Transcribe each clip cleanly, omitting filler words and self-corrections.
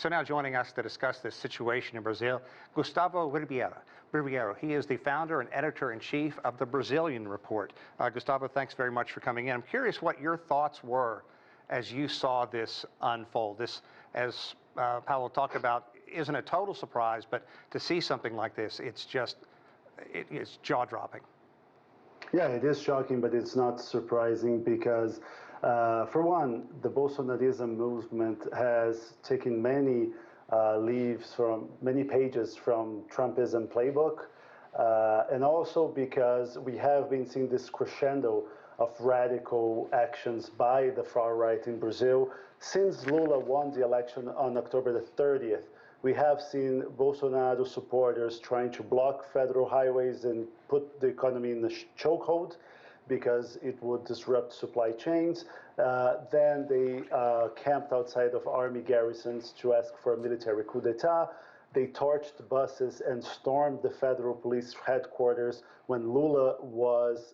So now joining us to discuss this situation in Brazil, Gustavo Ribeiro. He is the founder and editor-in-chief of the Brazilian Report. Gustavo, thanks very much for coming in. I'm curious what your thoughts were as you saw this unfold. This, as Paulo talked about, isn't a total surprise, but to see something like this, it's jaw-dropping. Yeah, it is shocking, but it's not surprising because, for one, the Bolsonarism movement has taken many many pages from Trumpism playbook, and also because we have been seeing this crescendo of radical actions by the far right in Brazil. Since Lula won the election on October the 30th, we have seen Bolsonaro supporters trying to block federal highways and put the economy in a chokehold because it would disrupt supply chains. Then they camped outside of army garrisons to ask for a military coup d'etat. They torched buses and stormed the federal police headquarters when Lula's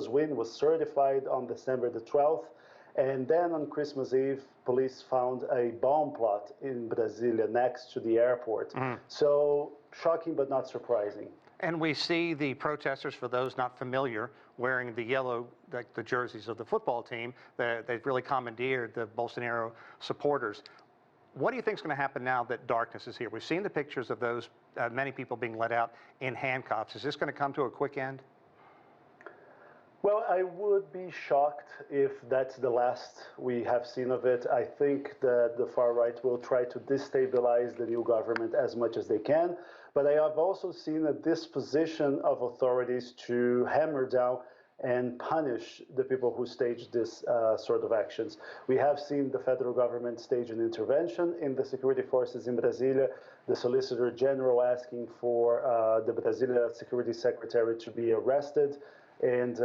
win was certified on December the 12th. And then on Christmas Eve, police found a bomb plot in Brasilia next to the airport. So shocking, but not surprising. And we see the protesters, for those not familiar, wearing the yellow, like the jerseys of the football team. They've really commandeered the Bolsonaro supporters. What do you think is going to happen now that darkness is here? We've seen the pictures of those many people being let out in handcuffs. Is this going to come to a quick end? Well, I would be shocked if that's the last we have seen of it. I think that the far right will try to destabilize the new government as much as they can. But I have also seen a disposition of authorities to hammer down and punish the people who stage this sort of actions. We have seen the federal government stage an intervention in the security forces in Brasilia, the Solicitor General asking for the Brasilia Security Secretary to be arrested. And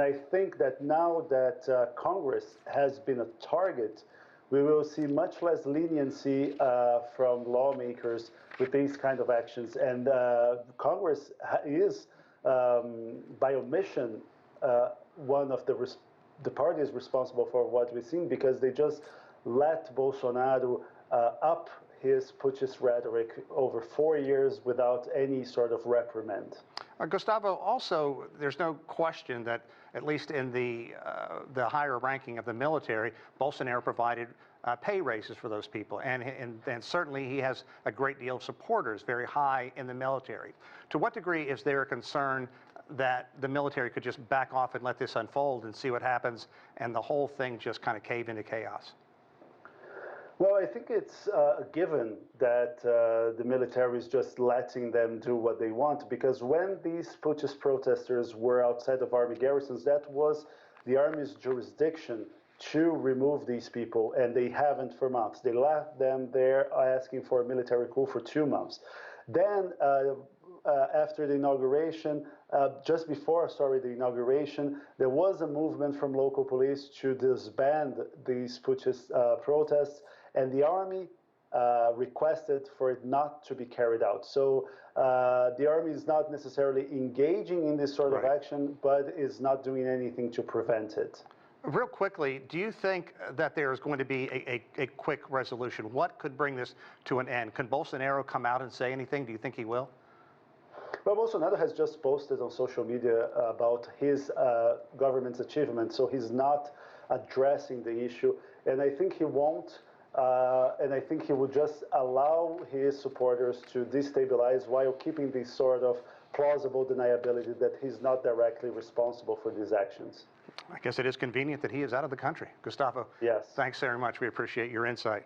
I think that now that Congress has been a target, we will see much less leniency from lawmakers with these kind of actions. And Congress is, by omission, one of the parties responsible for what we've seen, because they just let Bolsonaro up his putschist rhetoric over 4 years without any sort of reprimand. Gustavo, also, there's no question that, at least in the higher ranking of the military, Bolsonaro provided pay raises for those people. And certainly he has a great deal of supporters, very high in the military. To what degree is there a concern that the military could just back off and let this unfold and see what happens and the whole thing just kind of cave into chaos? Well, I think it's a given that the military is just letting them do what they want, because when these putschist protesters were outside of army garrisons, that was the army's jurisdiction to remove these people, and they haven't for months. They left them there asking for a military coup for 2 months. Then, after the inauguration, just before, the inauguration, there was a movement from local police to disband these putschist protests, and the army requested for it not to be carried out. So the army is not necessarily engaging in this sort of action, but is not doing anything to prevent it. Real quickly, do you think that there's going to be a quick resolution? What could bring this to an end? Can Bolsonaro come out and say anything? Do you think he will? Well, Bolsonaro has just posted on social media about his government's achievements, so he's not addressing the issue, and I think he won't. And I think he would just allow his supporters to destabilize while keeping this sort of plausible deniability that he's not directly responsible for these actions. I guess it is convenient that he is out of the country. Gustavo, yes. Thanks very much. We appreciate your insight.